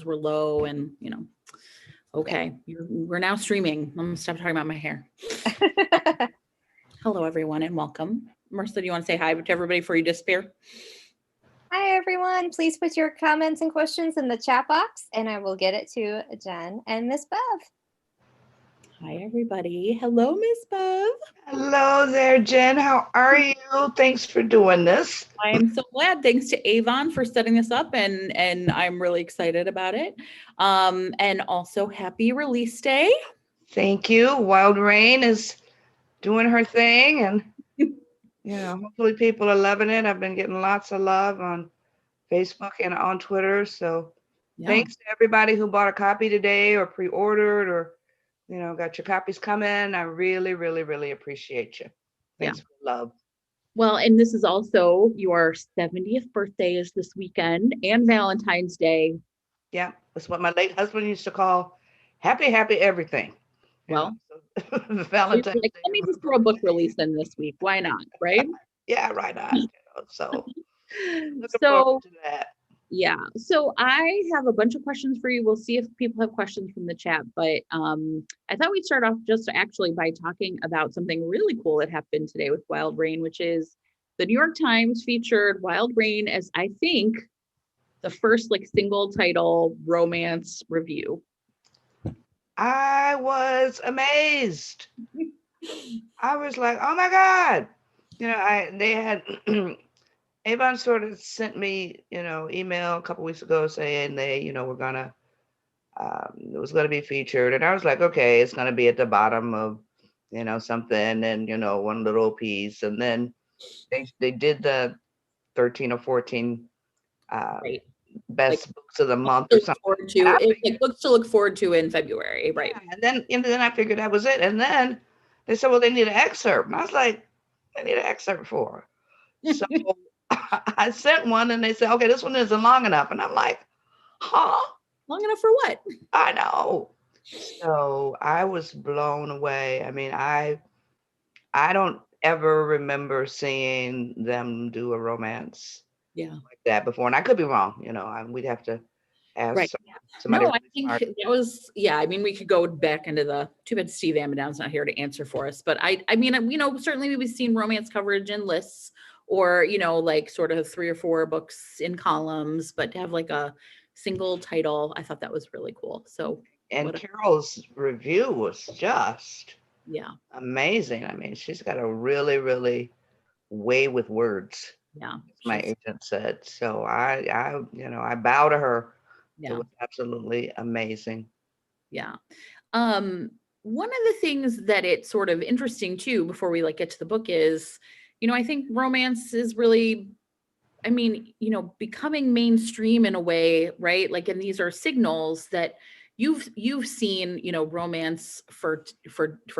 were low and, okay, we're now streaming. I'm gonna stop talking about my hair. Hello, everyone, and welcome. Marissa, do you want to say hi to everybody before you disappear? Hi, everyone. Please put your comments and questions in the chat box, and I will get it to Jen and Miss Bev. Hi, everybody. Hello, Miss Bev. Hello there, Jen. How are you? Thanks for doing this. I'm so glad. Thanks to Avon for setting this up, and I'm really excited about it. And also, happy release day. Thank you. Wild Rain is doing her thing, and hopefully people are loving it. I've been getting lots of love on Facebook and on Twitter. So thanks to everybody who bought a copy today or pre-ordered or got your copies coming. I really, really, really appreciate you. Thanks for the love. Well, and this is also your 70th birthday is this weekend and Valentine's Day. Yeah, that's what my late husband used to call happy everything. Well, Valentine's Day. Let me just throw a book release in this week. Why not, right? Yeah, right on. So looking forward to that. Yeah. So I have a bunch of questions for you. We'll see if people have questions from the chat, but I thought we'd start off just actually by talking about something really cool that happened today with Wild Rain, which is the New York Times featured Wild Rain as, I think, the first single title romance review. I was amazed. I was like, oh my God. They had Avon sort of sent me, email a couple weeks ago saying they, were gonna, it was gonna be featured, and I was like, okay, it's gonna be at the bottom of, something, and one little piece, and then they did the 13 or 14 best books of the month or something. Books to look forward to in February, right? Yeah, and then I figured that was it, and then they said, well, they need an excerpt, and I was like, I need an excerpt for. So I sent one and they said, okay, this one isn't long enough. And I'm like, huh? Long enough for what? I know. So I was blown away. I mean, I don't ever remember seeing them do a romance like that before. And I could be wrong, we'd have to ask somebody. No, I think that was, I mean, we could go back into too bad Steve Amidon's not here to answer for us. But I mean, certainly we've seen romance coverage in lists or, sort of 3 or 4 books in columns, but to have a single title, I thought that was really cool. So, and Carol's review was just amazing. I mean, she's got a really, really way with words. Yeah, my agent said. So I bow to her. Yeah. It was absolutely amazing. Yeah. One of the things that it's sort of interesting too, before we get to the book is, I think romance is really, I mean, becoming mainstream in a way, right? And these are signals that you've seen, romance for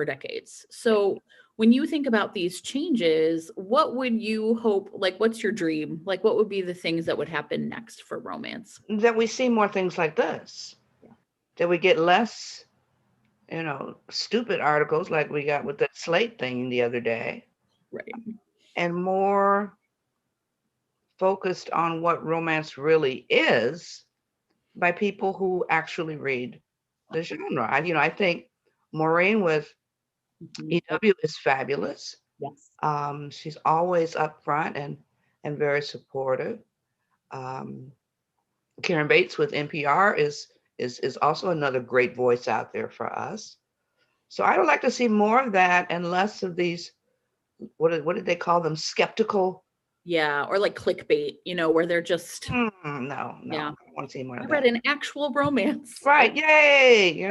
decades. So when you think about these changes, what would you hope, what's your dream? What would be the things that would happen next for romance? That we see more things like this. Yeah. That we get less, stupid articles like we got with that Slate thing the other day. Right. And more focused on what romance really is by people who actually read the genre. I think Maureen with EW is fabulous. Yes. She's always upfront and very supportive. Karen Bates with NPR is also another great voice out there for us. So I would like to see more of that and less of these, what did they call them? Skeptical. Yeah, or clickbait, where they're just no. Yeah. I want to see more of that. I read an actual romance. Right. Yay.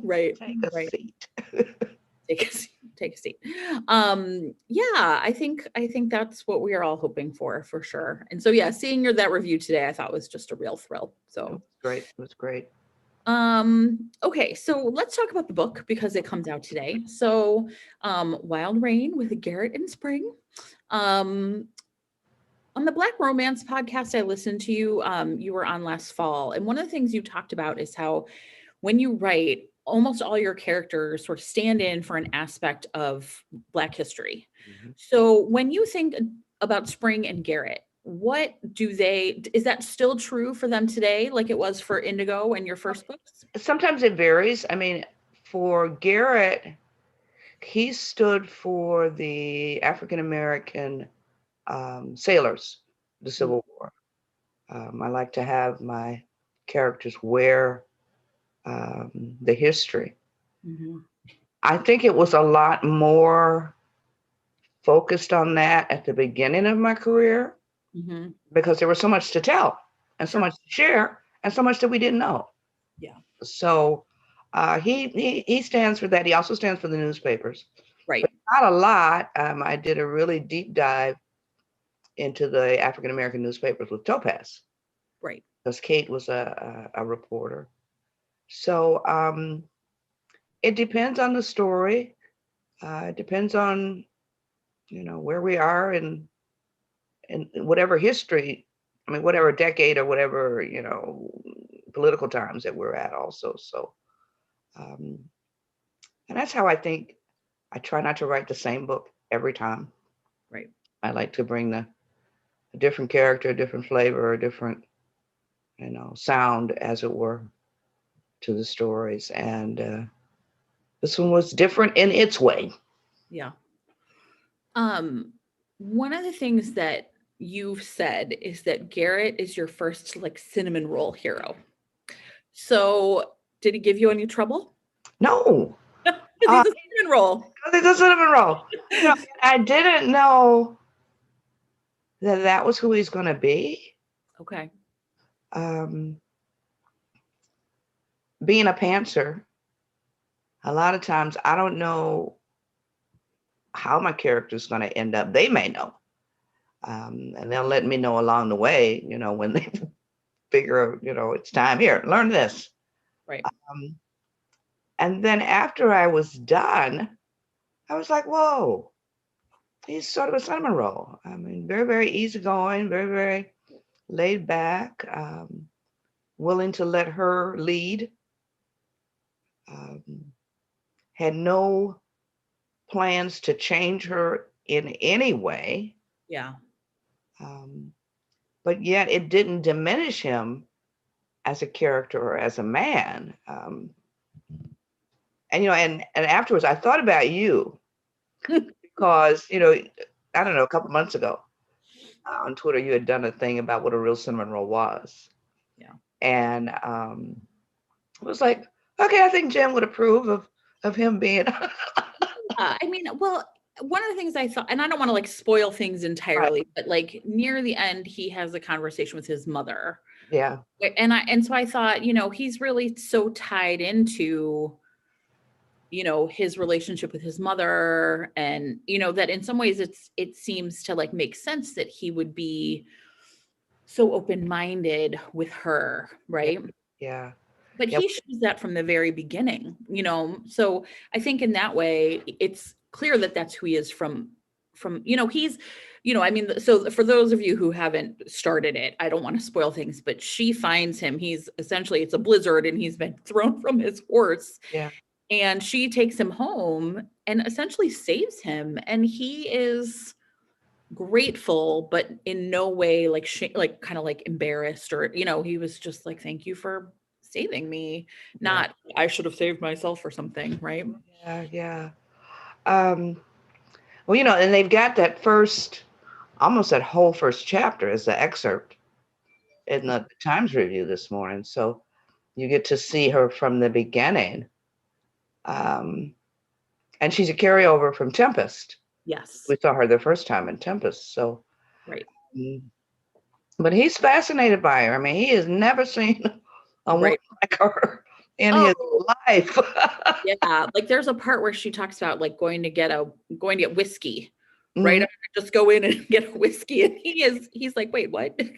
Right. Take a seat. Take a seat. I think that's what we are all hoping for sure. And so seeing that review today, I thought was just a real thrill. So it was great. Okay, so let's talk about the book because it comes out today. So Wild Rain with Garrett and Spring. On the Black Romance podcast I listened to you were on last fall, and one of the things you talked about is how when you write, almost all your characters sort of stand in for an aspect of Black history. Mm-hmm. So when you think about Spring and Garrett, what do they, is that still true for them today, like it was for Indigo and your first books? Sometimes it varies. I mean, for Garrett, he stood for the African American sailors, the Civil War. I like to have my characters wear the history. Mm-hmm. I think it was a lot more focused on that at the beginning of my career Mm-hmm. because there was so much to tell and so much to share and so much that we didn't know. Yeah. So he stands for that. He also stands for the newspapers. Right. But not a lot. I did a really deep dive into the African American newspapers with Topaz. Right. Because Kate was a reporter. So it depends on the story. It depends on, where we are in whatever history, I mean, whatever decade or whatever, political times that we're at also. So, and that's how I think I try not to write the same book every time. Right. I like to bring a different character, a different flavor, a different, sound, as it were, to the stories. And this one was different in its way. Yeah. One of the things that you've said is that Garrett is your first like cinnamon roll hero. So did he give you any trouble? No, Because he's a cinnamon roll. it doesn't even roll. I didn't know that was who he's going to be. Okay. Being a pantser, a lot of times I don't know how my character is going to end up. They may know. And they'll let me know along the way, when they figure, it's time here, learn this. Right. And then after I was done, I was like, whoa, he's sort of a cinnamon roll. I mean, very, very easygoing, very, very laid back, willing to let her lead. Had no plans to change her in any way. Yeah. But yet it didn't diminish him as a character or as a man. And afterwards I thought about you because, I don't know, a couple months ago on Twitter, you had done a thing about what a real cinnamon roll was. Yeah. And it was like, okay, I think Jen would approve of him being. I mean, well, one of the things I thought, and I don't want to like spoil things entirely, but like near the end, he has a conversation with his mother. Yeah. And so I thought, he's really so tied into, his relationship with his mother, and, that in some ways it seems to like make sense that he would be so open-minded with her, right? Yeah. But he shows that from the very beginning, so I think in that way it's clear that that's who he is from, he's, I mean, so for those of you who haven't started it, I don't want to spoil things, but she finds him, he's essentially, it's a blizzard and he's been thrown from his horse. Yeah. And she takes him home and essentially saves him, and he is grateful, but in no way like like kind of like embarrassed, or he was just like, thank you for saving me, not I should have saved myself or something, right? Yeah. Well, and they've got that almost that whole first chapter as the excerpt in the Times Review this morning. So you get to see her from the beginning. And she's a carryover from Tempest. Yes. We saw her the first time in Tempest. So, right. But he's fascinated by her. I mean, he has never seen a woman like her in his life. Yeah, like there's a part where she talks about like going to get whiskey, right? Just go in and get a whiskey, and he's like, wait, what? And,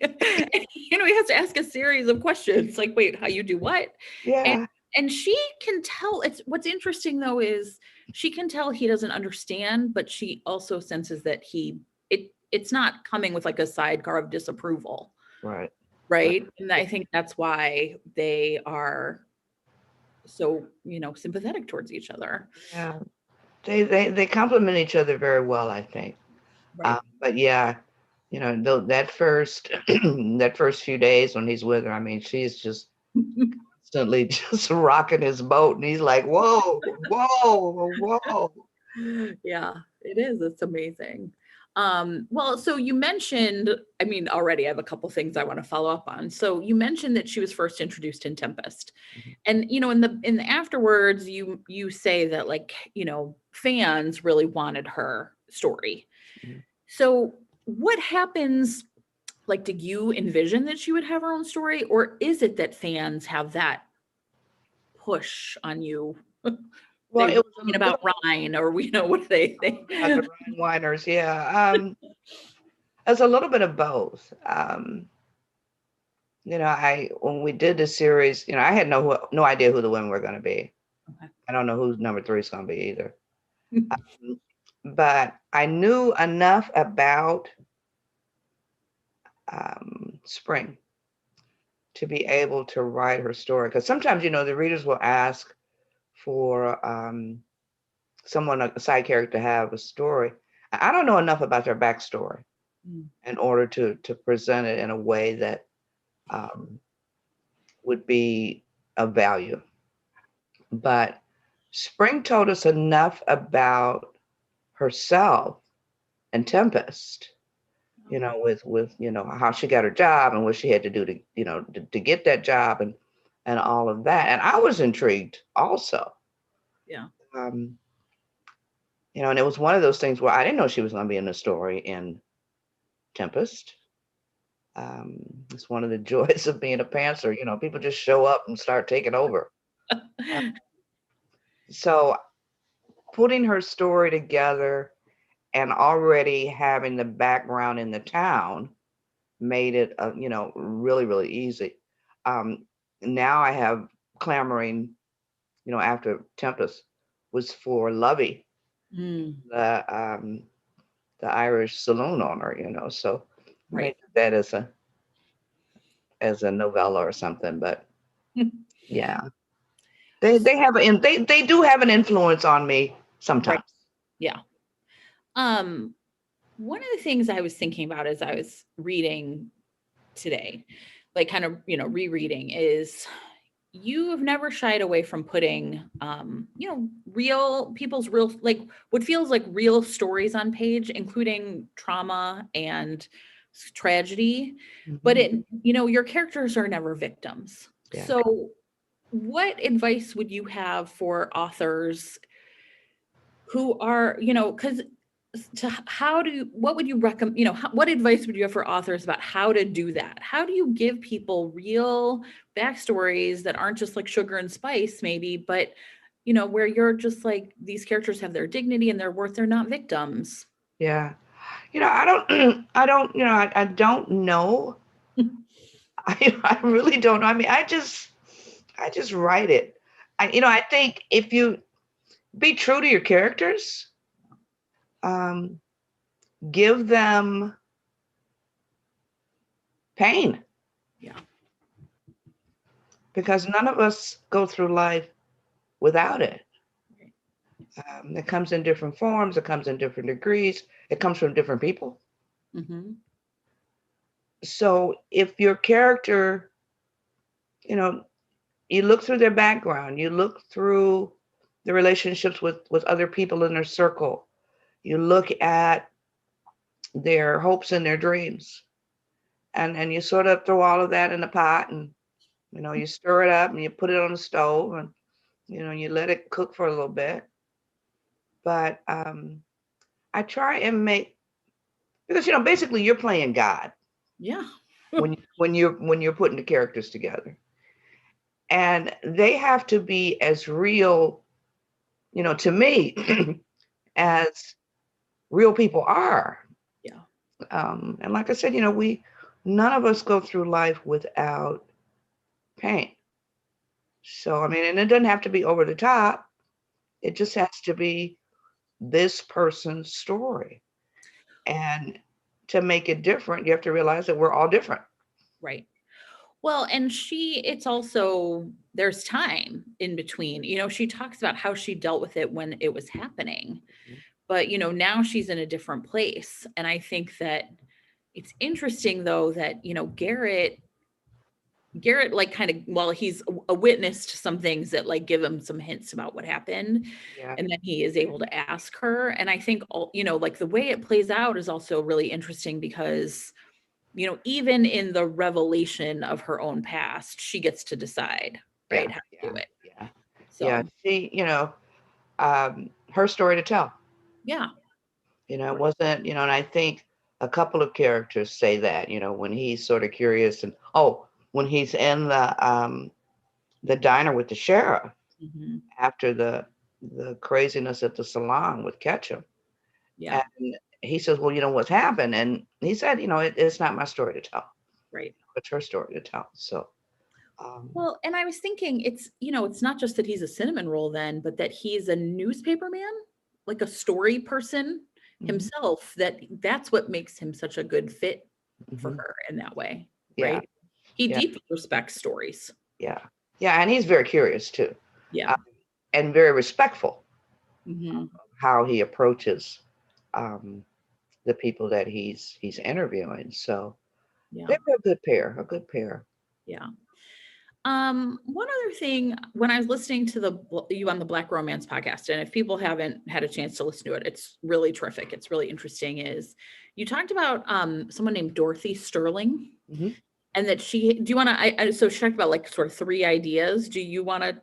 he has to ask a series of questions, like, wait, how you do what? Yeah. And she can tell. It's what's interesting though is she can tell he doesn't understand, but she also senses that it's not coming with like a sidecar of disapproval. Right. And I think that's why they are so, sympathetic towards each other. Yeah. They complement each other very well, I think. But yeah, you know, that first that first few days when he's with her, I mean, she's just constantly just rocking his boat, and he's like, whoa, whoa, whoa. Yeah, it is. It's amazing. Well, so you mentioned, I mean, already I have a couple things I want to follow up on. So you mentioned that she was first introduced in Tempest. And in the afterwards, you say that, like, fans really wanted her story. Mhm. So what happens, like, did you envision that she would have her own story, or is it that fans have that push on you? Well, They it were was thinking about Rhine, or what do they think? yeah, the Rhine Winers, yeah. It's a little bit of both. I when we did the series, I had no idea who the women were going to be. Okay. I don't know who number 3 is going to be either. Um, but I knew enough about Spring to be able to write her story. Because sometimes, the readers will ask for someone, a side character, to have a story. I don't know enough about their backstory in order to present it in a way that would be of value. But Spring told us enough about herself and Tempest, with how she got her job and what she had to do to get that job, and all of that. And I was intrigued also. Yeah. Um, and it was one of those things where I didn't know she was going to be in the story in Tempest. It's one of the joys of being a pantser. People just show up and start taking over. Uh, so putting her story together and already having the background in the town made it, really, really easy. Now I have clamoring, after Tempest was for Lovey, Mm, the Irish saloon owner, so right. maybe that as a novella or something. But yeah, they do have an influence on me Right. sometimes. Yeah. Um, One of the things I was thinking about as I was reading today, like kind of, rereading, is you have never shied away from putting, real people's real, like what feels like real stories on page, including trauma and tragedy. But Mhm. your characters are never victims. Yeah. So what advice would you have for authors who are, because what would you recommend, what advice would you have for authors about how to do that? How do you give people real backstories that aren't just like sugar and spice, maybe, but where you're just like, these characters have their dignity and their worth, they're not victims. Yeah. I don't, I don't know. I really don't know. I mean, I just write it. I think if you be true to your characters, um, give them pain, Yeah. because none of us go through life without it. Right. It comes in different forms. It comes in different degrees. It comes from different people. Mm-hmm. So if your character, you know, you look through their background, you look through the relationships with other people in their circle, you look at their hopes and their dreams, and you sort of throw all of that in a pot, and you stir it up and you put it on the stove, and you let it cook for a little bit. But I try and make, because basically you're playing God Yeah. when you're putting the characters together, and they have to be as real, to me, as real people are. Yeah. And like I said, we none of us go through life without pain. So I mean, and it doesn't have to be over the top. It just has to be this person's story. And to make it different, you have to realize that we're all different. Right. Well, and it's also, there's time in between. She talks about how she dealt with it when it was happening, but now she's in a different place. And I think that, it's interesting though that, you know, Garrett like kind of, well, he's a witness to some things that like give him some hints about what happened. Yeah. And then he is able to ask her. And I think, you know, like the way it plays out is also really interesting because, you know, even in the revelation of her own past, she gets to decide, right, how to do it. Yeah. So, Yeah. She, you know, her story to tell. yeah. You know, it wasn't, you know, and I think a couple of characters say that, you know, when he's sort of curious and when he's in the diner with the sheriff Mhm. after the craziness at the salon with Ketchum. Yeah. And he says, well, you know, what's happened? And he said, you know, it's not my story to tell. Right. It's her story to tell. So, Well, and I was thinking it's, you know, it's not just that he's a cinnamon roll then, but that he's a newspaper man, like a story person mhm, himself, that's what makes him such a good fit for mhm. her in that way, Yeah. right? He Yeah. deeply respects stories. Yeah. Yeah. And he's very curious too, Yeah. and very respectful Hmm. how he approaches um, the people that he's interviewing. So Yeah. they were a good pair, a good pair. Yeah. One other thing, when I was listening to you on the Black Romance podcast, and if people haven't had a chance to listen to it, it's really terrific. It's really interesting. Is you talked about someone named Dorothy Sterling, Mhm. and that do you want to? So she talked about like sort of 3 ideas. Do you want to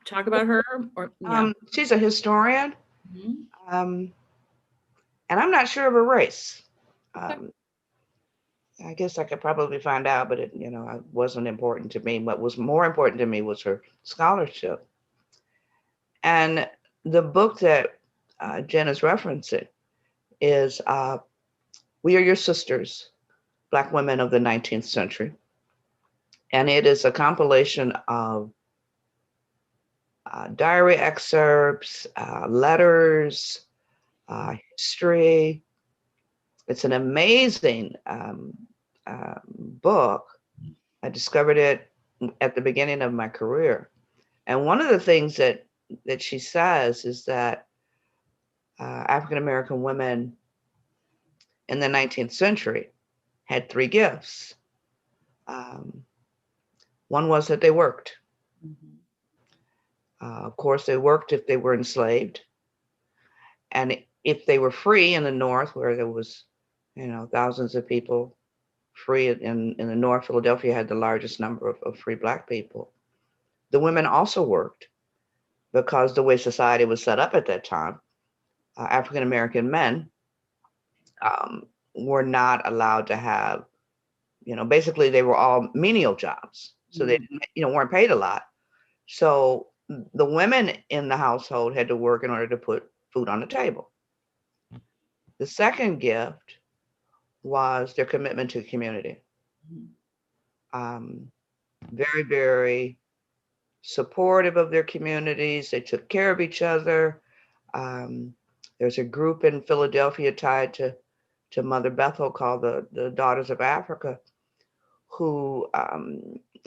talk about her? Or yeah. She's a historian, Mhm. um, and I'm not sure of her race. Okay. I guess I could probably find out, but you know, it wasn't important to me. What was more important to me was her scholarship. And the book that Jen is referencing is "We Are Your Sisters: Black Women of the 19th Century," and it is a compilation of diary excerpts, letters, history. It's an amazing book. I discovered it at the beginning of my career. And one of the things that she says is that African American women in the 19th century had 3 gifts. Um, one was that they worked. Mhm. Of course, they worked if they were enslaved, and if they were free in the North, where there was, you know, thousands of people free in the North. Philadelphia had the largest number of free Black people. The women also worked because the way society was set up at that time, African American men were not allowed to have, you know, basically they were all menial jobs. So they, Mhm. you know, weren't paid a lot. So the women in the household had to work in order to put food on the table. The second gift was their commitment to the community. Mhm. Um, very, very supportive of their communities. They took care of each other. Um, there's a group in Philadelphia tied to Mother Bethel called the Daughters of Africa, who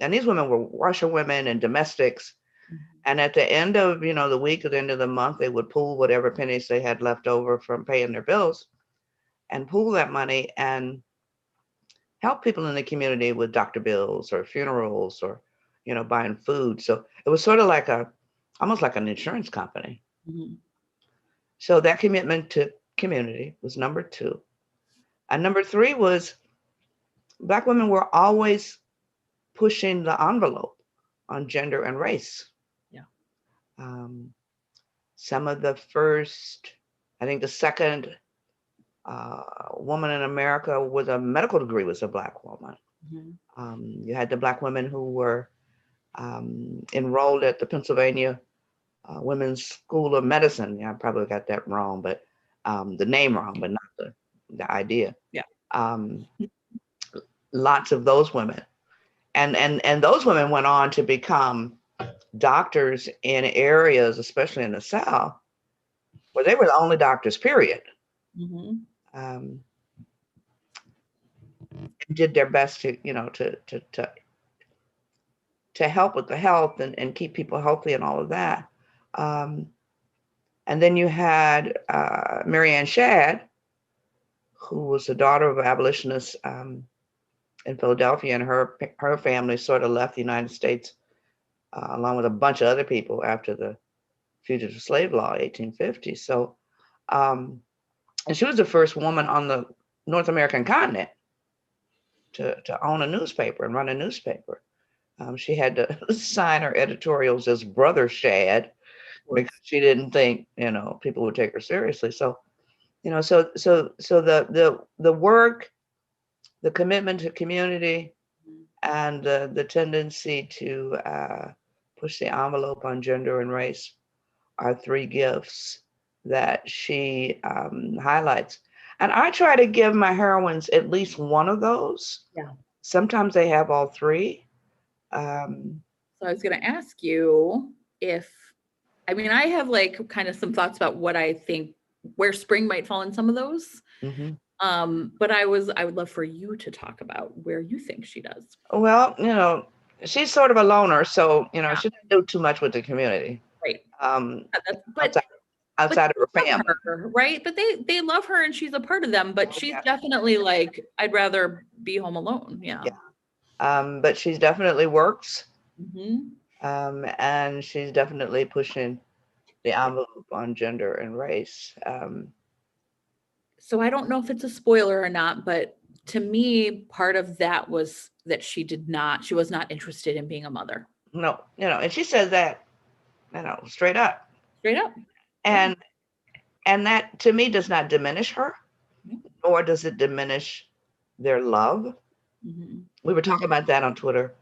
and these women were washerwomen and domestics. Mhm. And at the end of, you know, the week, at the end of the month, they would pool whatever pennies they had left over from paying their bills and pool that money and help people in the community with doctor bills or funerals or, you know, buying food. So it was sort of like almost like an insurance company. Mhm. So that commitment to community was number 2. And number 3 was Black women were always pushing the envelope on gender and race. Yeah. Um, some of the first, I think the second woman in America with a medical degree was a Black woman. Mhm. You had the Black women who were enrolled at the Pennsylvania Women's School of Medicine. Yeah, I probably got that wrong, but the name wrong, but not the idea. Yeah. Um, lots of those women, and those women went on to become doctors in areas, especially in the South, where they were the only doctors. Period. Mhm. Um, did their best to, you know, to help with the health and keep people healthy and all of that. Um, and then you had Mary Ann Shadd, who was the daughter of abolitionists in Philadelphia, and her family sort of left the United States along with a bunch of other people after the Fugitive Slave Law, 1850. So, and she was the first woman on the North American continent to own a newspaper and run a newspaper. She had to sign her editorials as Brother Shad because she didn't think, people would take her seriously. So, so the work, the commitment to community, and the tendency to push the envelope on gender and race are three gifts that she highlights. And I try to give my heroines at least one of those. Yeah. Sometimes they have all three. So I was going to ask you I have like kind of some thoughts about what I think where Spring might fall in some of those. But I would love for you to talk about where you think she does. Well, she's sort of a loner, so she doesn't do too much with the community. Right. Outside of her family. Right. But they love her and she's a part of them, but she's definitely like, I'd rather be home alone. Yeah. But she's definitely works. And she's definitely pushing the envelope on gender and race. So I don't know if it's a spoiler or not, but to me, part of that was that she was not interested in being a mother. No, and she says that, straight up. Straight up. And that to me does not diminish her, nor does it diminish their love. We were talking about that on Twitter.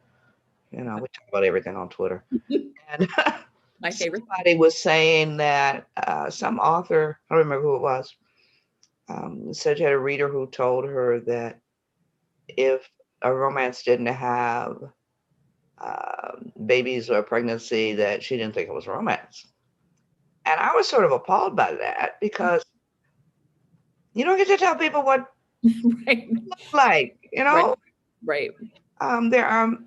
We talk about everything on Twitter. And my favorite. Somebody was saying that some author, I don't remember who it was, said she had a reader who told her that if a romance didn't have babies or pregnancy, that she didn't think it was romance. And I was sort of appalled by that because you don't get to tell people what right. it looks like, Right. There are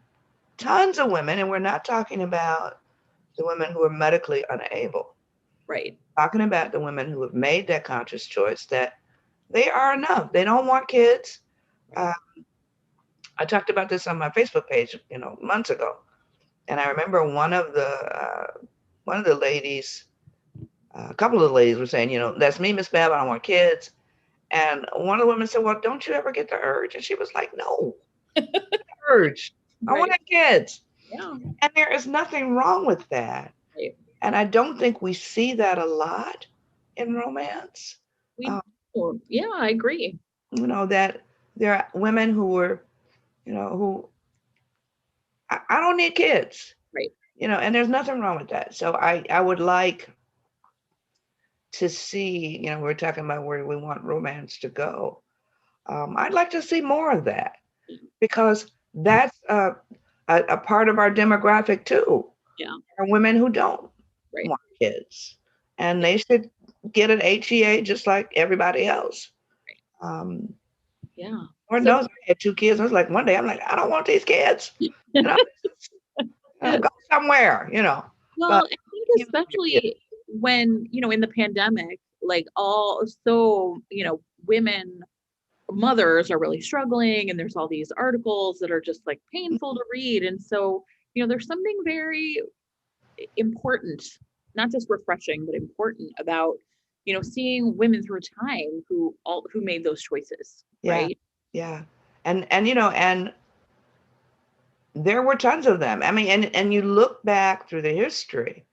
tons of women, and we're not talking about the women who are medically unable. Right. Talking about the women who have made that conscious choice that they are enough. They don't want kids. I talked about this on my Facebook page, months ago. And I remember one of the ladies, a couple of the ladies were saying, that's me, Miss Bev, I don't want kids. And one of the women said, well, don't you ever get the urge? And she was like, no, urge. I want kids. Yeah. And there is nothing wrong with that. Right. And I don't think we see that a lot in romance. Yeah, I agree. That there are women who were, who I don't need kids. Right. And there's nothing wrong with that. So I would like to see, we're talking about where we want romance to go. I'd like to see more of that because that's a part of our demographic too. Yeah. There are women who don't want kids, and they should get an HEA just like everybody else. Yeah. Lord knows I had 2 kids. I was like, one day I'm like, I don't want these kids. Go somewhere, Well, I think especially when, in the pandemic, like women, mothers are really struggling, and there's all these articles that are just like painful to read. And so, there's something very important, not just refreshing, but important about, seeing women through time who made those choices. Right. Yeah. And there were tons of them. I mean, and you look back through the history,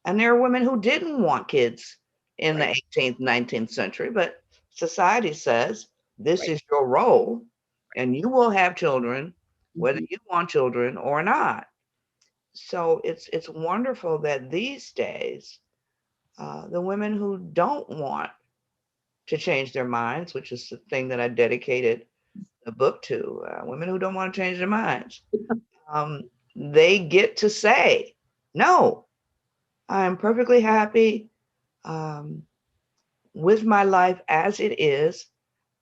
and there are women who didn't want kids in the 18th, 19th century, but society says this is your role, and you will have children, whether you want children or not. So it's wonderful that these days, the women who don't want to change their minds, which is the thing that I dedicated the book to, women who don't want to change their minds, they get to say, no, I'm perfectly happy with my life as it is.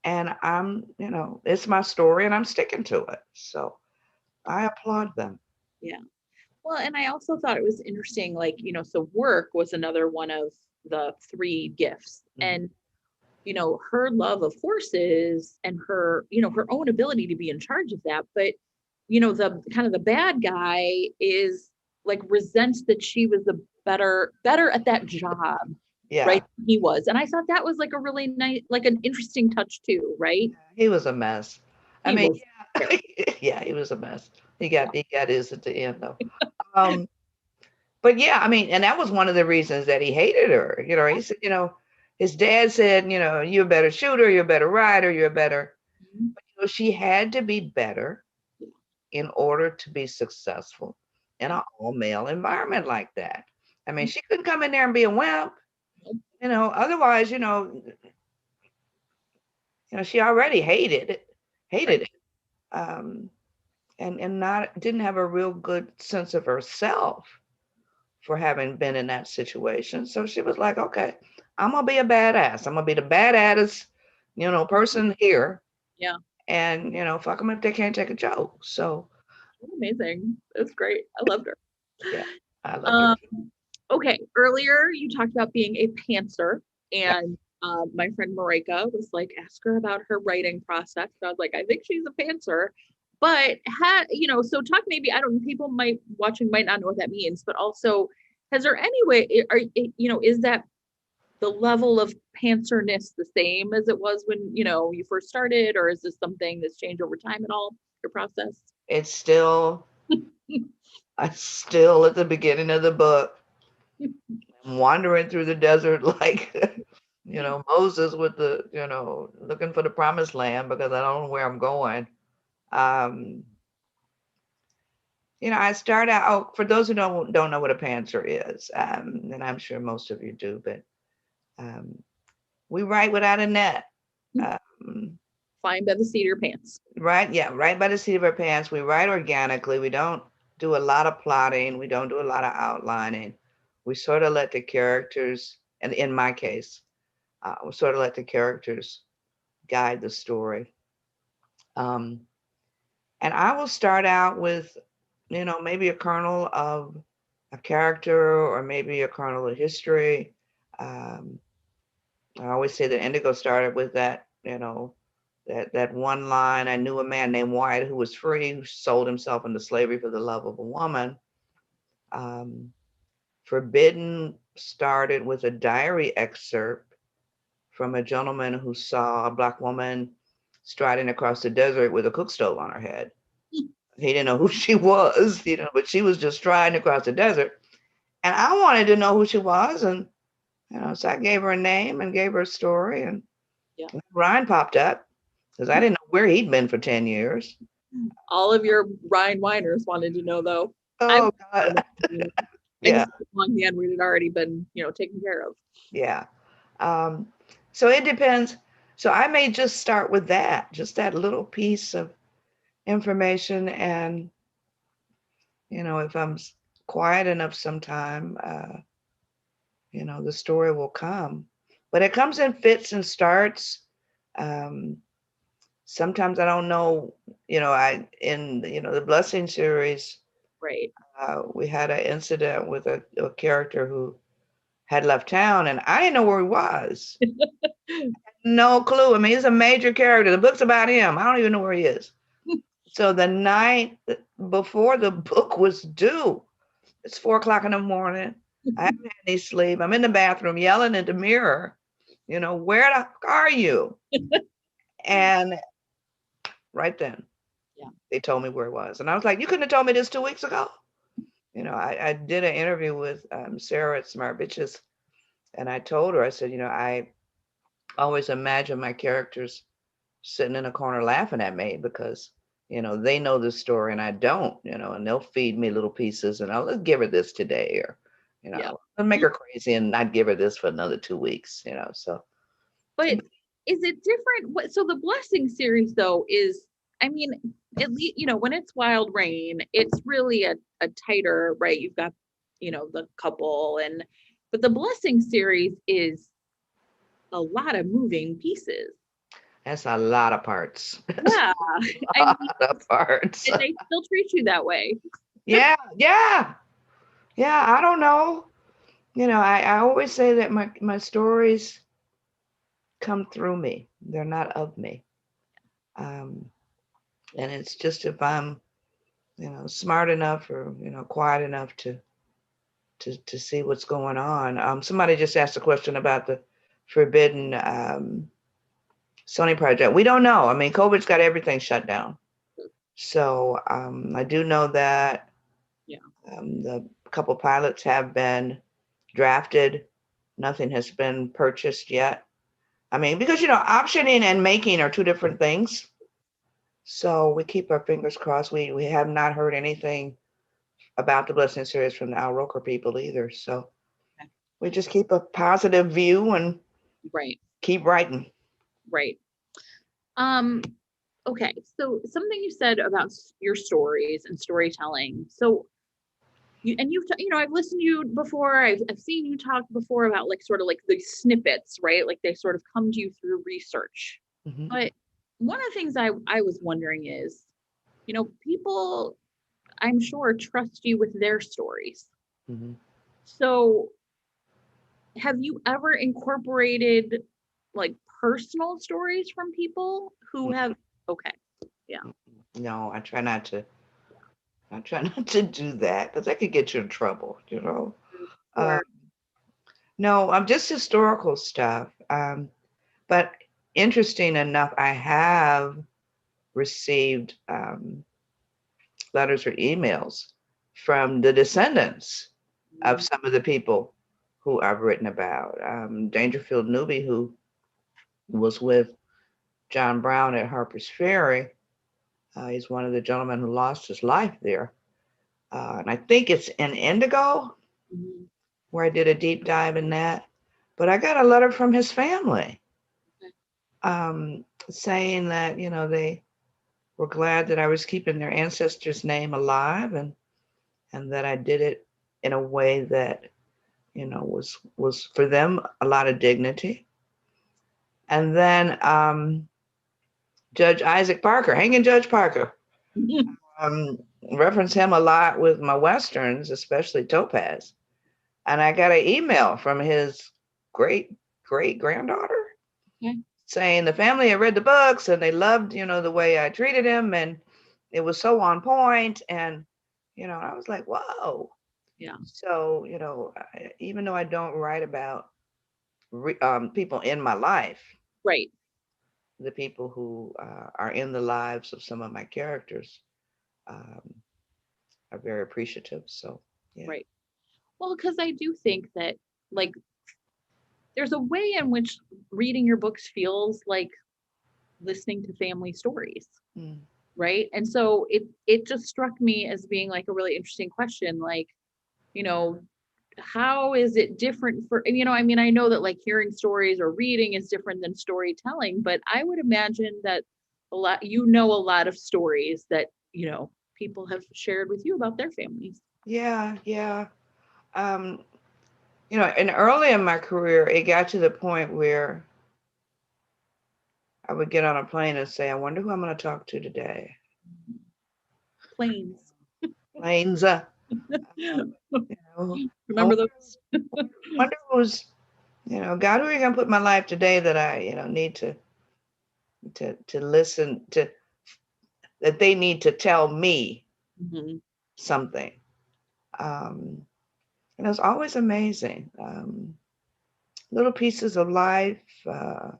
And I'm, it's my story and I'm sticking to it. So I applaud them. Yeah. Well, and I also thought it was interesting, like, so work was another one of the 3 gifts. And her love of horses and her, her own ability to be in charge of that. But, the kind of the bad guy is like resents that she was the better at that job. Yeah. Right. He was. And I thought that was like a really nice, like an interesting touch too. Right. He was a mess. I He mean, was yeah, yeah, he was a mess. He got his at the end though. But yeah, I mean, and that was one of the reasons that he hated her. He said, his dad said, you're a better shooter, you're a better rider, you're a better. But, she had to be better in order to be successful in an all-male environment like that. I mean, she couldn't come in there and be a wimp. Otherwise, she already hated it. And didn't have a real good sense of herself for having been in that situation. So she was like, okay, I'm gonna be a badass. I'm gonna be the badass, person here. Yeah. And fuck them if they can't take a joke. So amazing. That's great. I loved her. Yeah, I loved her. Okay, earlier you talked about being a pantser, and my friend Marika was like, ask her about her writing process. So I was like, I think she's a pantser. But so talk maybe, I don't know, people might not know what that means, but also, has there any way, is that the level of pantserness the same as it was when, you first started, or is this something that's changed over time at all, your process? It's still, I'm still at the beginning of the book. I'm wandering through the desert like, Moses with the, looking for the promised land because I don't know where I'm going. I start out, for those who don't know what a pantser is, and I'm sure most of you do, but we write without a net. Flying by the seat of your pants. Right, yeah, right by the seat of our pants. We write organically. We don't do a lot of plotting. We don't do a lot of outlining. We sort of let the characters, and in my case, we sort of let the characters guide the story. And I will start out with, maybe a kernel of a character or maybe a kernel of history. I always say that Indigo started with that, that one line, I knew a man named Wyatt who was free, who sold himself into slavery for the love of a woman. Forbidden started with a diary excerpt from a gentleman who saw a Black woman striding across the desert with a cook stove on her head. He didn't know who she was, but she was just striding across the desert. And I wanted to know who she was. And, so I gave her a name and gave her a story. And Ryan popped up because I didn't know where he'd been for 10 years. All of your Ryan whiners wanted to know, though. Oh, God. Yeah. Along the end, we had already been, taken care of. Yeah. So it depends. So I may just start with that, just that little piece of information. And, if I'm quiet enough sometime, the story will come. But it comes in fits and starts. Sometimes I don't know, in the Blessing series, right? We had an incident with a character who had left town, and I didn't know where he was. No clue. I mean, he's a major character. The book's about him. I don't even know where he is. So the night before the book was due, it's 4:00 in the morning. I haven't had any sleep. I'm in the bathroom yelling at the mirror, where the fuck are you? And right then, they told me where it was. And I was like, you couldn't have told me this 2 weeks ago. I did an interview with Sarah at Smart Bitches, and I told her, I said, I always imagine my characters sitting in a corner laughing at me because, they know the story and I don't, and they'll feed me little pieces and let's give her this today, or, let's make her crazy and not give her this for another 2 weeks, so. But is it different? So the Blessing series, though, is, I mean, at least, when it's Wild Rain, it's really a tighter, right? You've got, the couple, but the Blessing series is a lot of moving pieces. That's a lot of parts. Yeah. A lot of parts. And they still treat you that way. Yeah. I don't know. I always say that my stories, come through me. They're not of me. And it's just if I'm, smart enough or, quiet enough to see what's going on. Somebody just asked a question about the forbidden Sony project. We don't know. I mean, COVID's got everything shut down. So I do know that Yeah. the couple pilots have been drafted. Nothing has been purchased yet. I mean, because, optioning and making are two different things. So we keep our fingers crossed. We have not heard anything about the Blessing series from the Al Roker people either. So we just keep a positive view and Right. keep writing. Right. Okay. So something you said about your stories and storytelling. So I've listened to you before. I've seen you talk before about like sort of like the snippets, right? Like they sort of come to you through research. Mm-hmm. But one of the things I was wondering is, people, I'm sure, trust you with their stories. Mm-hmm. So have you ever incorporated like personal stories from people who have, okay. Yeah. No, I try not to. I try not to do that because that could get you in trouble, Sure. No, I'm just historical stuff. But interesting enough, I have received letters or emails from the descendants of some of the people who I've written about. Dangerfield Newby, who was with John Brown at Harper's Ferry. He's one of the gentlemen who lost his life there. And I think it's in Indigo, where I did a deep dive in that. But I got a letter from his family saying that, they were glad that I was keeping their ancestors' name alive and that I did it in a way that, was for them a lot of dignity. And then Judge Isaac Parker, Hanging Judge Parker, reference him a lot with my Westerns, especially Topaz. And I got an email from his great granddaughter saying the family had read the books and they loved, the way I treated him and it was so on point. And, I was like, whoa. Yeah. So, even though I don't write about people in my life, Right. the people who are in the lives of some of my characters are very appreciative. So, yeah. Right. Well, because I do think that like there's a way in which reading your books feels like listening to family stories. Right. And so it just struck me as being like a really interesting question. Like, how is it different for, I mean, I know that like hearing stories or reading is different than storytelling, but I would imagine that a lot of stories that, people have shared with you about their families. Yeah. Yeah. And early in my career, it got to the point where I would get on a plane and say, I wonder who I'm going to talk to today. Planes. Planes. Remember those? Wonder who's, God, who are you going to put in my life today that I, need to listen to, that they need to tell me something. And it was always amazing. Little pieces of life. The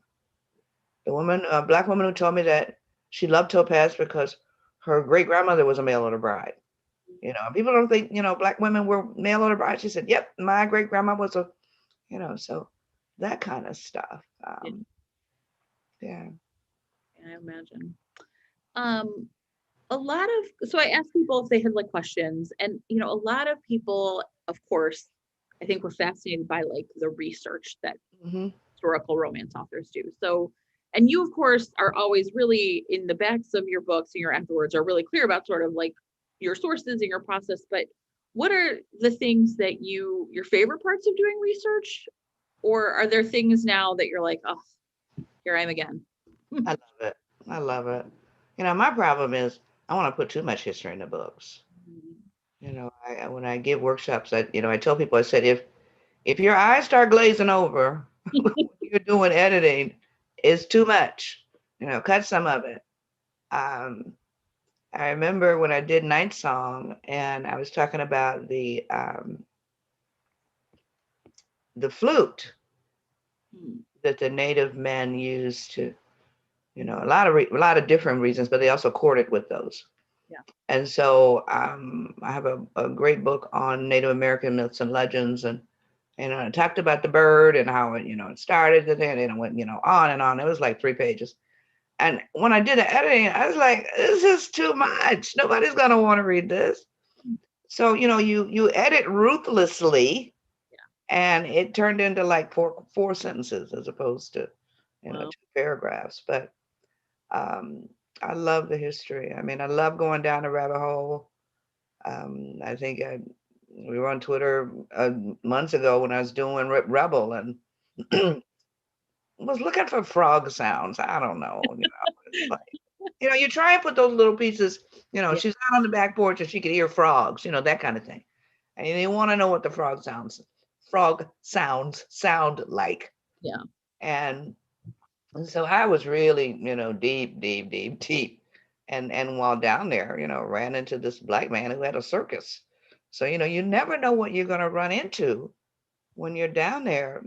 woman, a Black woman who told me that she loved Topaz because her great grandmother was a mail order bride. People don't think, Black women were mail order brides. She said, yep, my great grandma was a, so that kind of stuff. Yeah. I imagine. So I asked people if they had like questions, and a lot of people, of course, I think were fascinated by like the research that historical romance authors do. So, and you of course are always really in the backs of your books and your afterwards are really clear about sort of like your sources and your process. But what are the things that your favorite parts of doing research, or are there things now that you're like, oh, here I am again? I love it. I love it. My problem is I want to put too much history in the books. When I give workshops, I tell people, I said, if your eyes start glazing over when you're doing editing, is too much. Cut some of it. I remember when I did Night Song, and I was talking about the flute that the Native men used to, a lot of different reasons, but they also courted with those. Yeah. And so I have a great book on Native American myths and legends, and I talked about the bird and how it started, and then it went on and on. It was like 3 pages. And when I did the editing, I was like, this is too much. Nobody's gonna want to read this. So you edit ruthlessly, and it turned into like four sentences as opposed to 2 paragraphs. But I love the history. I mean, I love going down the rabbit hole. I think we were on Twitter months ago when I was doing Rebel, and was looking for frog sounds. I don't know. It's like, you try and put those little pieces. She's out on the back porch and she could hear frogs. That kind of thing. And you want to know what the frog sounds sound like. Yeah. And so I was really, deep. And while down there, ran into this black man who had a circus. So, you never know what you're going to run into when you're down there,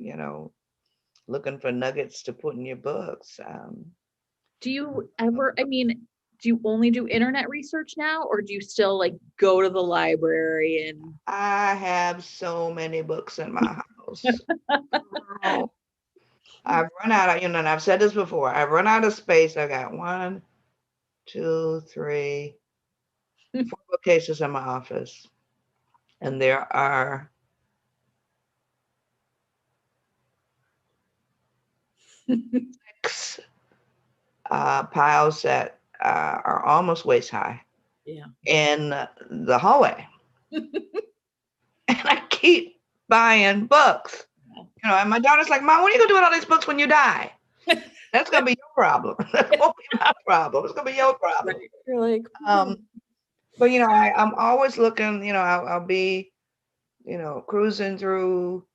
looking for nuggets to put in your books. Do you ever, do you only do internet research now, or do you still like go to the library? And I have so many books in my house. I've run out of, and I've said this before, I've run out of space. I got 1, 2, 3, 4 bookcases in my office. And there are 6 piles that are almost waist high in the hallway. And I keep buying books. And my daughter's like, Mom, what are you gonna do with all these books when you die? That's gonna be your problem. That won't be my problem. It's gonna be your problem. Right. You're like, but I'm always looking. I'll be, cruising through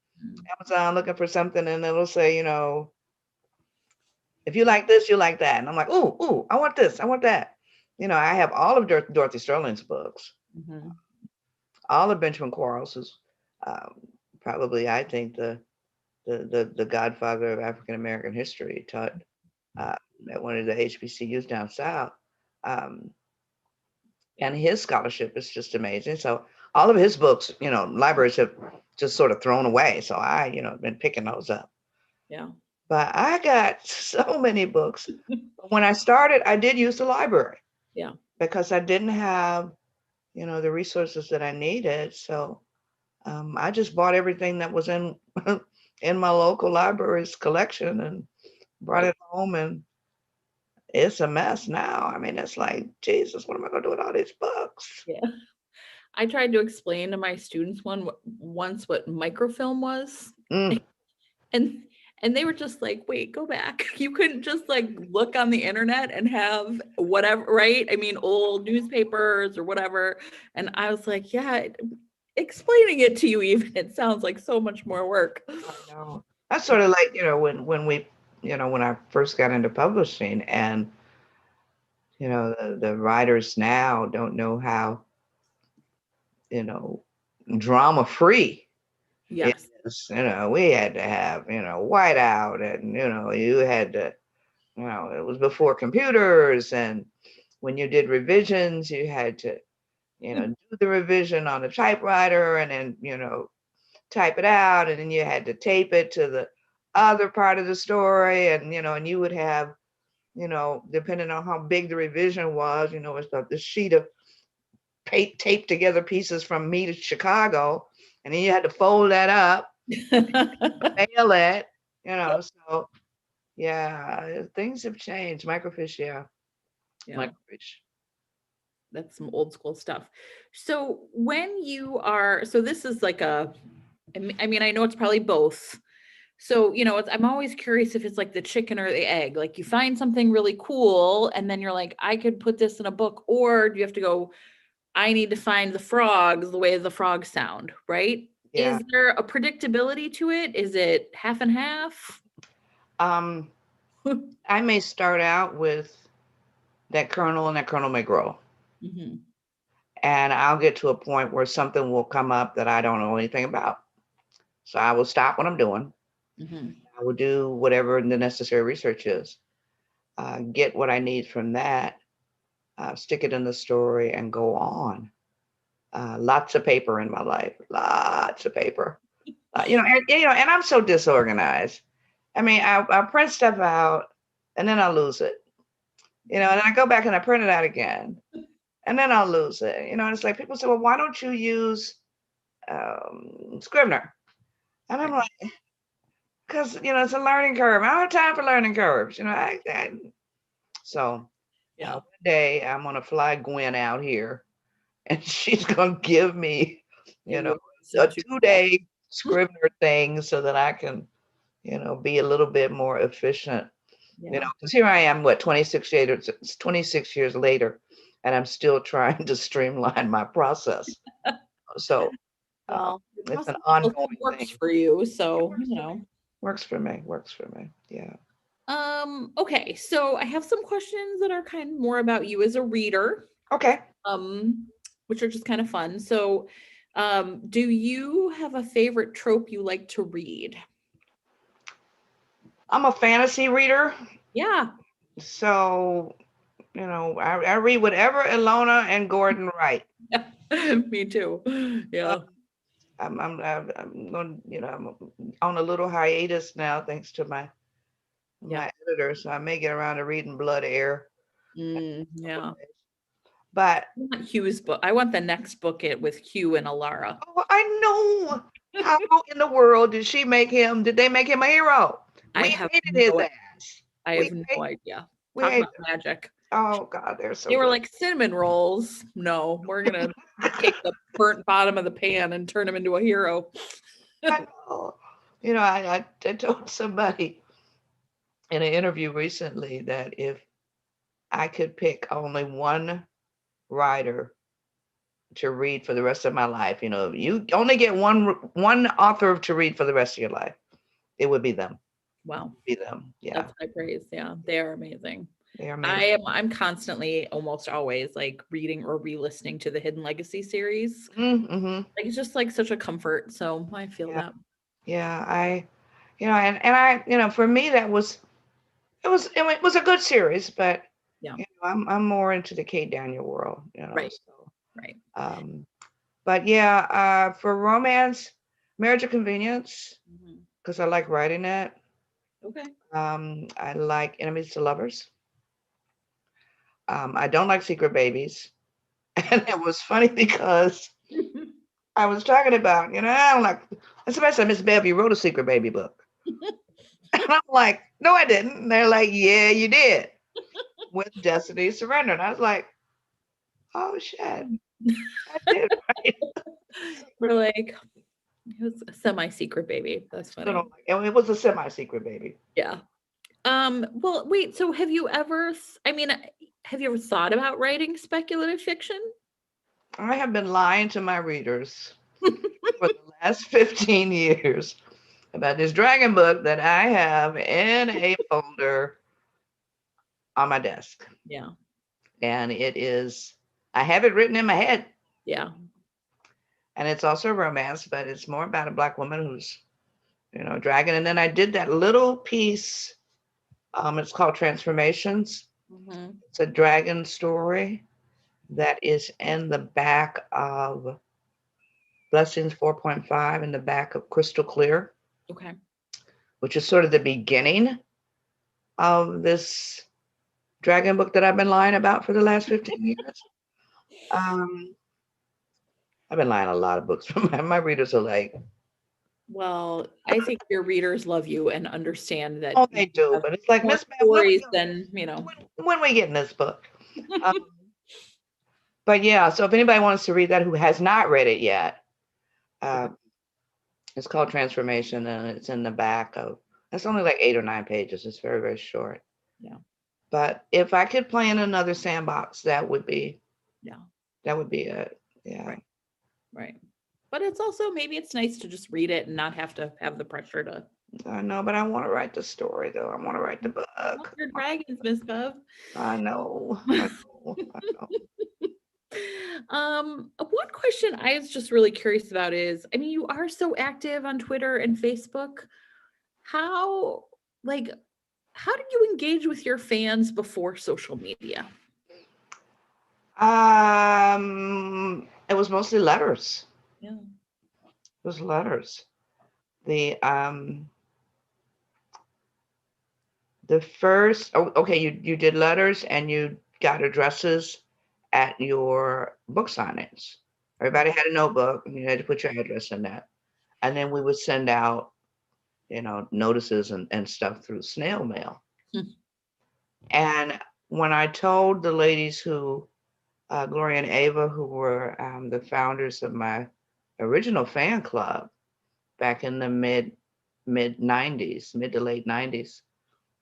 Amazon looking for something, and it'll say, if you like this, you like that, and I'm like, ooh, I want this, I want that. I have all of Dorothy Sterling's books, all of Benjamin Quarles's. Probably, I think the godfather of African American history, taught at one of the HBCUs down south. And his scholarship is just amazing. So all of his books, libraries have just sort of thrown away. So I, been picking those up. Yeah. But I got so many books. When I started, I did use the library. Yeah. Because I didn't have, the resources that I needed. So I just bought everything that was in in my local library's collection and brought it home, and it's a mess now. I mean, it's like, Jesus, what am I going to do with all these books? Yeah. I tried to explain to my students once what microfilm was. And they were just like, wait, go back. You couldn't just like look on the internet and have whatever, right? I mean, old newspapers or whatever. And I was like, yeah, explaining it to you even, it sounds like so much more work. I know. That's sort of like, when we, when I first got into publishing, and, the writers now don't know how, drama free. Yes. We had to have, whiteout, and, you had to, it was before computers, and when you did revisions, you had to, do the revision on the typewriter and then, type it out, and then you had to tape it to the other part of the story, and, and you would have, depending on how big the revision was, it's the sheet of taped together pieces from me to Chicago, and then you had to fold that up, mail it, so yeah, things have changed. Microfiche, yeah. Microfiche. That's some old school stuff. So when you are, so this is like I know it's probably both. So, I'm always curious if it's like the chicken or the egg. Like you find something really cool and then you're like, I could put this in a book, or do you have to go, I need to find the frogs the way the frogs sound, right? Yeah. Is there a predictability to it? Is it half and half? I may start out with that kernel, and that kernel may grow. Mhm. And I'll get to a point where something will come up that I don't know anything about. So I will stop what I'm doing. Mhm. I will do whatever the necessary research is, get what I need from that, stick it in the story, and go on. Lots of paper in my life, lots of paper. And I'm so disorganized. I mean, I'll print stuff out, and then I'll lose it. And then I go back and I print it out again, and then I'll lose it. And it's like people say, well, why don't you use Scrivener? And I'm Right. like, because it's a learning curve. I don't have time for learning curves. So Yeah. one day I'm gonna fly Gwen out here, and she's gonna give me, A you know, Wilkinson a tutorial. 2-day Scrivener thing so that I can, be a little bit more efficient. Yeah. Because here I am, 26 years later, and I'm still trying to streamline my process. So uh, Well, your it's an process also ongoing works thing. for you, It so, works for me. Works for me. Works for me. Yeah. Okay, so I have some questions that are kind of more about you as a reader, Okay. um, which are just kind of fun. So, do you have a favorite trope you like to read? I'm a fantasy reader, Yeah. so I read whatever Ilona and Gordon write. Yeah. Me too. Uh, Yeah. I'm going, I'm on a little hiatus now, thanks to my Yeah. editor, so I may get around to reading Blood Air. Yeah. But I want Hugh's book. I want the next book with Hugh and Alara. I know, how in the world did they make him a hero? I We have hated his no ass. I We have no hate, idea. we Talk hate, about magic. oh God, they're so They were good. like cinnamon rolls. No, we're gonna take the burnt bottom of the pan and turn him into a hero. I know. I told somebody in an interview recently that if I could pick only one writer to read for the rest of my life, you only get one author to read for the rest of your life, it would be them. Wow, Be them. Yeah, that's high praise. Yeah, they are amazing. they are amazing. I'm constantly, almost always, like reading or re-listening to the Hidden Legacy series. Mm-hmm. Like it's just like such a comfort. So I feel Yeah, that. yeah. And I, for me, it was a good series, but Yeah. I'm more into the Kate Daniel world, Right. So, Right. but yeah, for romance, Marriage of Convenience, Mhm. because I like writing that. Okay. I like Enemies to Lovers. I don't like Secret Babies. And it was funny because I was talking about, I don't like, and somebody said, Miss Bev, you wrote a Secret Baby book. And I'm like, no, I didn't. And they're like, yeah, you did. With Destiny Surrender. And I was like, oh shit, I did, right? We're like, it was a semi-secret baby. That's funny. And it was a semi-secret baby. Yeah. Well, wait, so have you ever thought about writing speculative fiction? I have been lying to my readers for the last 15 years about this dragon book that I have in a folder on my desk. Yeah. And I have it written in my head. Yeah. And it's also a romance, but it's more about a Black woman who's, a dragon. And then I did that little piece. It's called Transformations. Mhm. It's a dragon story that is in the back of Blessings 4.5, in the back of Crystal Clear, Okay. which is sort of the beginning of this dragon book that I've been lying about for the last 15 years. Um, I've been lying a lot of books. My readers are like, Well, I think your readers love you and understand that oh, you they do. have But it's like, more Miss Bam, stories than, when we getting this book? Um, but yeah, so if anybody wants to read that who has not read it yet, uh, it's called Transformation, and it's in the back of, it's only like 8 or 9 pages. It's very, very short. Yeah. But if I could play in another sandbox, that would be Yeah. it. Yeah. Right. Right. but it's also, maybe it's nice to just read it and not have to have the pressure to I know, but I want to write the story though. I want to write the love book. your dragons, Miss Bev. I know. I know. I know. One question I was just really curious about is, I mean, you are so active on Twitter and Facebook. How, like, how did you engage with your fans before social media? It was mostly letters. Yeah. It was letters. The first, oh, okay, you did letters and you got addresses at your book signings. Everybody had a notebook and you had to put your address in that. And then we would send out, notices and stuff through snail mail. Hmm. And when I told the ladies who, Gloria and Ava, who were the founders of my original fan club back in the mid 90s, mid to late 90s,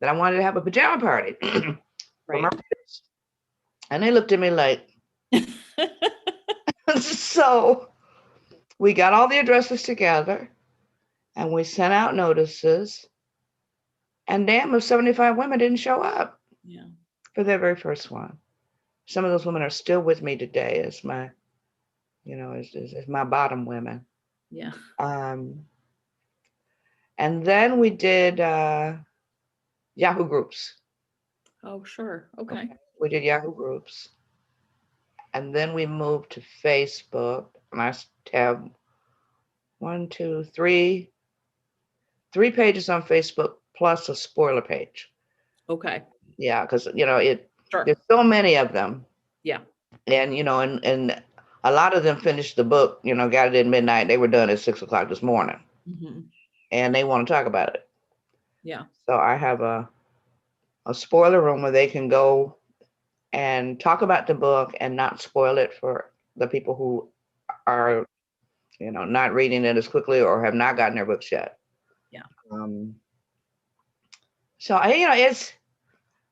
that I wanted to have a pajama party for my Right. kids. And they looked at me like, so we got all the addresses together and we sent out notices. And damn, if 75 women didn't show up Yeah. for their very first one. Some of those women are still with me today as my, as my bottom women. Yeah. And then we did Yahoo groups. Oh, sure. Okay. We did Yahoo groups. And then we moved to Facebook. And I have three pages on Facebook plus a spoiler page. Okay. Yeah, because Sure. there's so many of them. Yeah. And and a lot of them finished the book, got it at midnight. They were done at 6 o'clock this morning. Mm-hmm. And they want to talk about it. Yeah. So I have a spoiler room where they can go and talk about the book and not spoil it for the people who are, not reading it as quickly or have not gotten their books yet. Yeah. So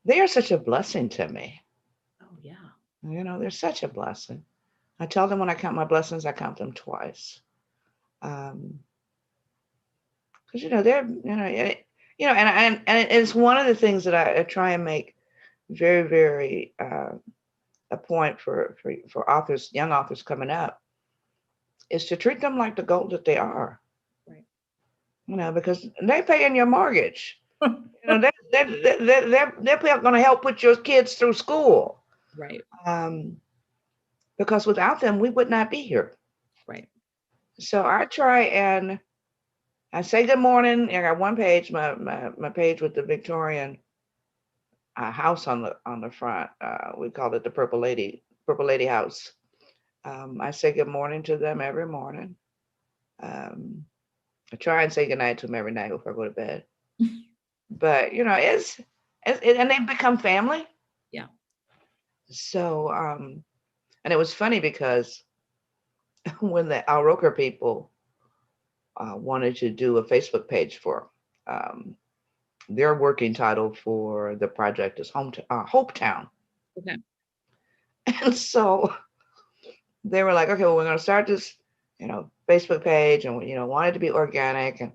they are such a blessing to me. Oh, yeah. They're such a blessing. I tell them when I count my blessings, I count them twice. Because they're and it's one of the things that I try and make very, very a point for authors, young authors coming up, is to treat them like the gold that they are. Right. Because they're paying your mortgage. They're going to help put your kids through school. Right. Because without them, we would not be here. Right. So I try and I say good morning. I got one page, my page with the Victorian house on the front. We call it the Purple Lady House. I say good morning to them every morning. I try and say goodnight to them every night before I go to bed. But it's and they've become family. Yeah. So and it was funny because when the Al Roker people wanted to do a Facebook page for their working title for the project is Hopetown. Okay. And so they were like, okay, well, we're going to start this, Facebook page and, want it to be organic and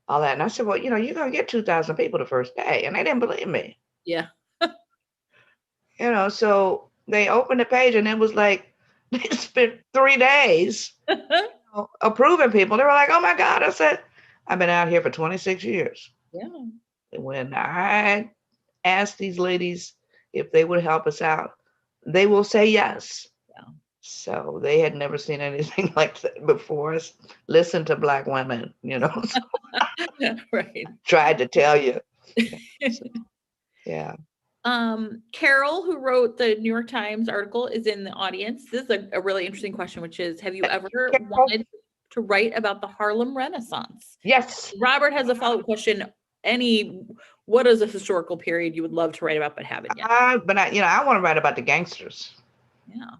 all that. And I said, well, you're going to get 2,000 people the first day. And they didn't believe me. Yeah. So they opened the page and it was like, they spent 3 days approving people. They were like, oh my God. I said, I've been out here for 26 years. Yeah. When I asked these ladies if they would help us out, they will say yes. Yeah. So they had never seen anything like that before. Listen to Black women, so Right. tried to tell you. So, yeah. Carol, who wrote the New York Times article, is in the audience. This is a really interesting question, which is, have you ever wanted to write about the Harlem Renaissance? Yes. Robert has a follow-up question. What is a historical period you would love to write about but haven't yet? But I want to write about the gangsters. Yeah.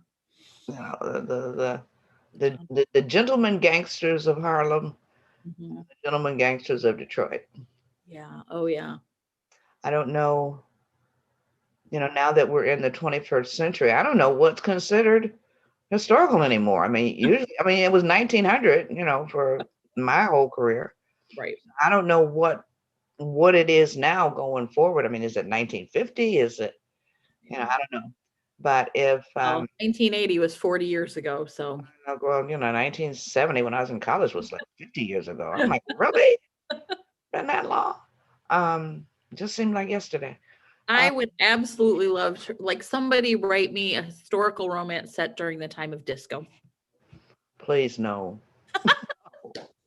The gentleman gangsters of Harlem, Mm-hmm. the gentleman gangsters of Detroit. Yeah. Oh, yeah. I don't know, now that we're in the 21st century, I don't know what's considered, historical anymore. I mean, usually, I mean, it was 1900, for my whole career. Right. I don't know what it is now going forward. I mean, is it 1950? Is it, I don't know. But if, Well, 1980 was 40 years ago. So, well, 1970 when I was in college was like 50 years ago. I'm like, really? Been that long? Just seemed like yesterday. I would absolutely love to, like, somebody write me a historical romance set during the time of disco. Please, no.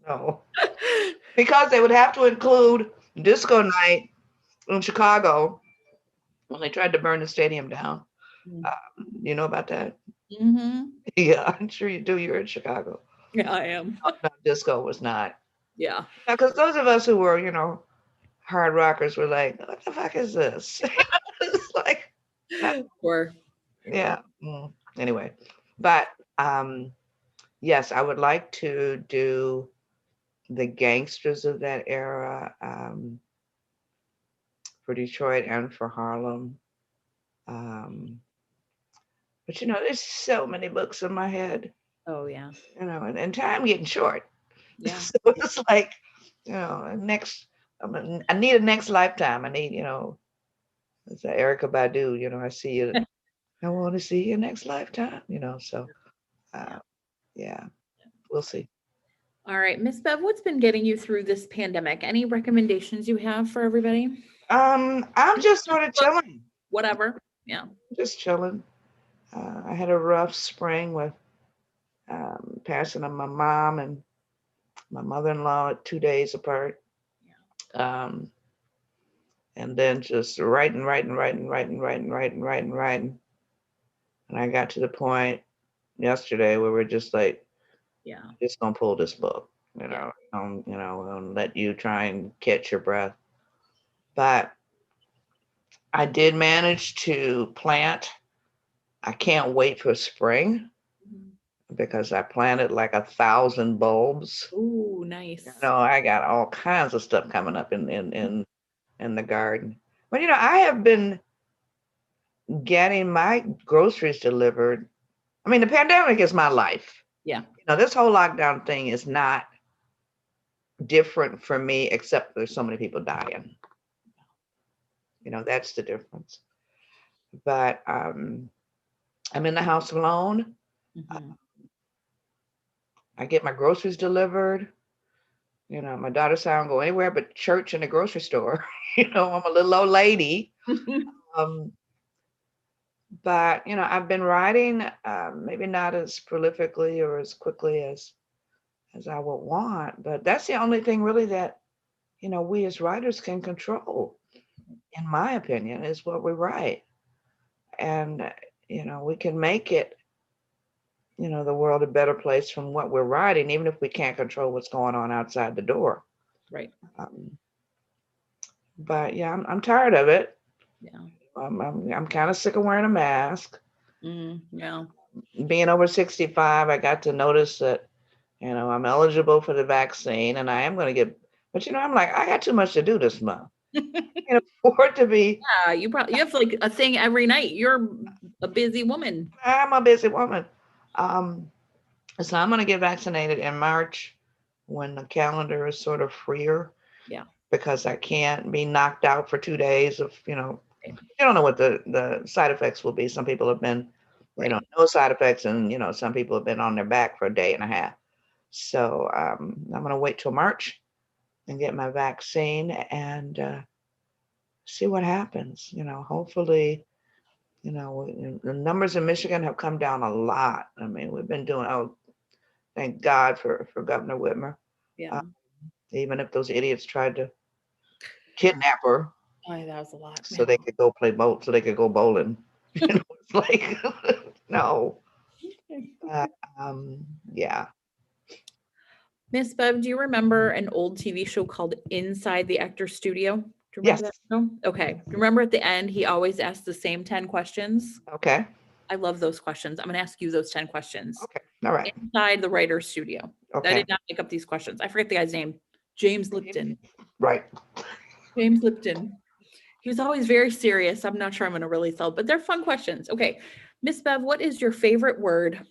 No. Because they would have to include disco night in Chicago when they tried to burn the stadium down. You know about that? Mm-hmm. Yeah, I'm sure you do. You're in Chicago. Yeah, I am. No, disco was not. Yeah. Because those of us who were, hard rockers were like, what the fuck is this? It's like, Sure. yeah. Anyway, but yes, I would like to do the gangsters of that era for Detroit and for Harlem. But there's so many books in my head, Oh, yeah. and time getting short. Yeah. So it's like, next, I need a next lifetime. I need, it's Erica Badu, I see you. I want to see you next lifetime, so yeah, we'll see. All right, Miss Bev, what's been getting you through this pandemic? Any recommendations you have for everybody? I'm just sort of chilling. Whatever. Yeah. Just chilling. I had a rough spring with passing of my mom and my mother-in-law 2 days apart. And then just writing. And I got to the point yesterday where we're just like, Yeah. just gonna pull this book, and let you try and catch your breath. But I did manage to plant. I can't wait for spring because I planted like 1,000 bulbs. Ooh, nice. I got all kinds of stuff coming up in the garden. But I have been getting my groceries delivered. I mean, the pandemic is my life. Yeah. This whole lockdown thing is not different for me, except there's so many people dying. That's the difference. But I'm in the house alone. I get my groceries delivered. My daughter said I don't go anywhere but church and the grocery store. I'm a little old lady. But I've been writing, maybe not as prolifically or as quickly as I would want, but that's the only thing really that we as writers can control, in my opinion, is what we write. And we can make it, the world a better place from what we're writing, even if we can't control what's going on outside the door. Right. But yeah, I'm tired of it. Yeah. I'm kind of sick of wearing a mask. Yeah. Being over 65, I got to notice that, I'm eligible for the vaccine and I am going to get, but I'm like, I got too much to do this month. I can't afford to be. Yeah, you have like a thing every night. You're a busy woman. I'm a busy woman. So I'm going to get vaccinated in March when the calendar is sort of freer. Yeah. Because I can't be knocked out for 2 days of, you don't know what the side effects will be. Some people have been, no side effects, and some people have been on their back for a day and a half. So I'm going to wait till March and get my vaccine and see what happens. Hopefully, the numbers in Michigan have come down a lot. I mean, we've been doing, thank God for Governor Whitmer. Yeah. Even if those idiots tried to kidnap her. Oh, that was a lot. So they could go play boat, so they could go bowling. It's like, no. Yeah. Miss Bev, do you remember an old TV show called Inside the Actor's Studio? Do you remember that show? Okay. Remember at the end, he always asked the same 10 questions? Okay. I love those questions. I'm going to ask you those 10 questions. Okay. All right. Inside the writer's studio. Okay. I did not make up these questions. I forget the guy's name. James Lipton. Right. James Lipton. He was always very serious. I'm not sure I'm going to really sell, but they're fun questions. Okay. Miss Bev, what is your favorite word?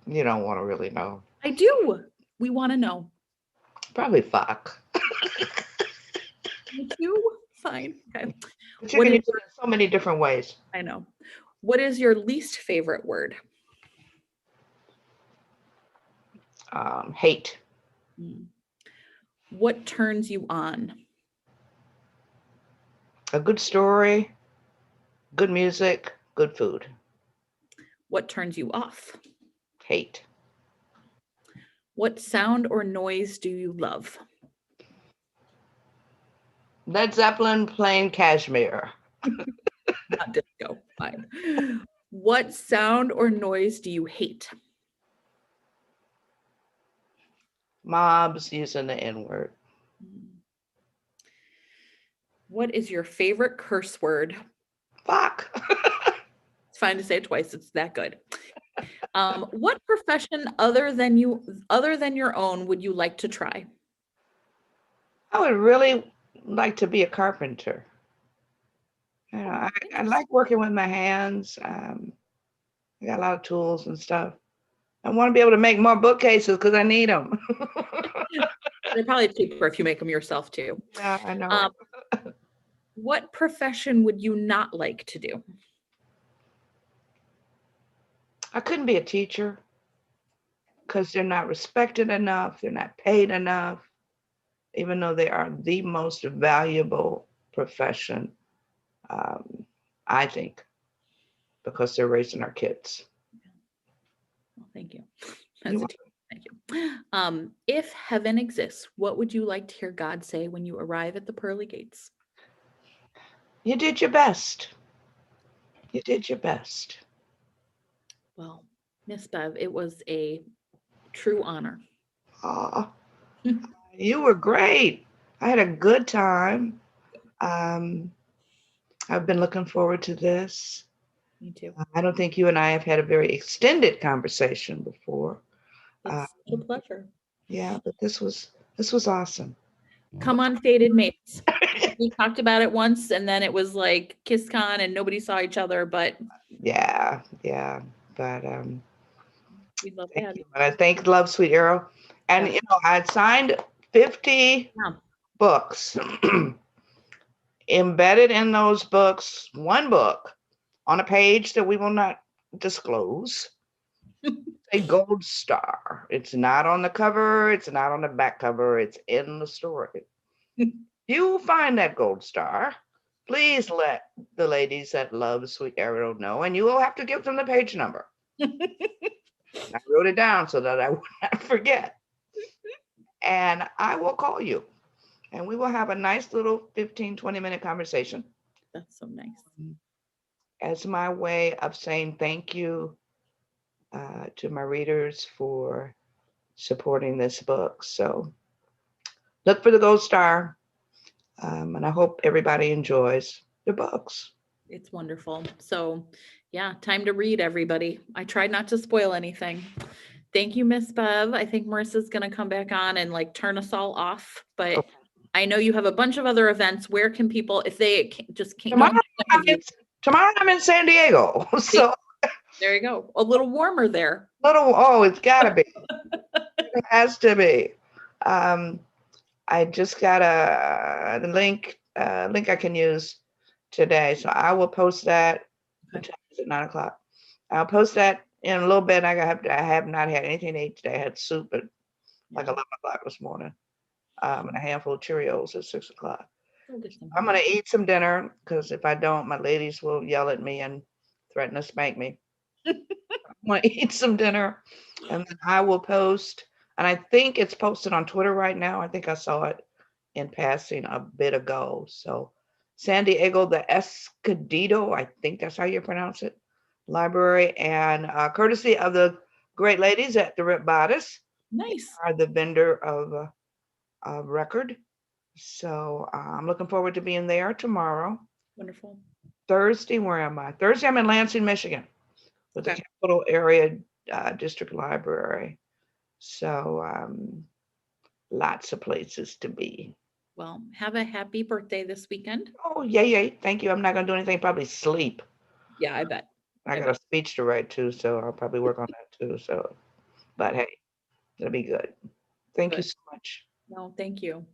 You don't want to really know. I do. We want to know. Probably fuck. Me too. Fine. Okay. But you What can is use it in so many different ways. I know. What is your least favorite word? Hate. Hmm. What turns you on? A good story, good music, good food. What turns you off? Hate. What sound or noise do you love? Led Zeppelin playing Kashmir. Not disco. Fine. What sound or noise do you hate? Mobs using the N-word. What is your favorite curse word? Fuck. It's fine to say it twice. It's that good. What profession other than your own would you like to try? I would really like to be a carpenter. You know, I like working with my hands. I got a lot of tools and stuff. I want to be able to make more bookcases because I need them. They're probably cheaper if you make them yourself too. Yeah, I know. What profession would you not like to do? I couldn't be a teacher because they're not respected enough. They're not paid enough, even though they are the most valuable profession, I think, because they're raising our kids. Well, thank you. You're As a teacher, thank you. If heaven exists, what would you like to hear God say when you arrive at the pearly gates? You did your best. You did your best. Well, Miss Bev, it was a true honor. Aw, you were great. I had a good time. Um, I've been looking forward to this. Me too. I don't think you and I have had a very extended conversation before. It's such a pleasure. Yeah, but this was awesome. Come on, fated mates. We talked about it once, and then it was like KissCon, and nobody saw each other. But Yeah, yeah. But we'd love to thank have you. you. And I thank Love Sweet Arrow. And Yeah. you know, I had signed 50 Yeah. books. Embedded in those books, one book on a page that we will not disclose, a gold star. It's not on the cover, it's not on the back cover, it's in the story. You find that gold star, please let the ladies that love Sweet Arrow know, and you will have to give them the page number. I wrote it down so that I would not forget. And I will call you and we will have a nice little 15-20 minute conversation. That's so nice. As my way of saying thank you to my readers for supporting this book. So look for the gold star. And I hope everybody enjoys the books. It's wonderful. So yeah, time to read, everybody. I tried not to spoil anything. Thank you, Miss Bev. I think Marissa's going to come back on and like turn us all off, but Okay. I know you have a bunch of other events. Where can people, if they just can't, Tomorrow, don't have time to tomorrow I'm in San Diego. So there you go. A little warmer there. it's gotta be. It has to be. I just got a link I can use today. So I will post that. What time is it? 9:00. I'll post that in a little bit. I have not had anything to eat today. I had soup at like 11:00 this morning. And a handful of Cheerios at 6:00. I'm gonna eat some dinner because if I don't, my ladies will yell at me and threaten to spank me. I'm gonna eat some dinner and then I will post. And I think it's posted on Twitter right now. I think I saw it in passing a bit ago. So San Diego, the Escondido, I think that's how you pronounce it, library, and courtesy of the great ladies at the Rip Bodice. Nice. Are the vendor of record. So I'm looking forward to being there tomorrow. Wonderful. Thursday, where am I? Thursday, I'm in Lansing, Michigan with the Capital Area District Library. So lots of places to be. Well, have a happy birthday this weekend. Oh, yay. Thank you. I'm not going to do anything, probably sleep. Yeah, I bet. I got a speech to write too, so I'll probably work on that too. So, but hey, it'll be good. Thank you Good. so much. No, thank you.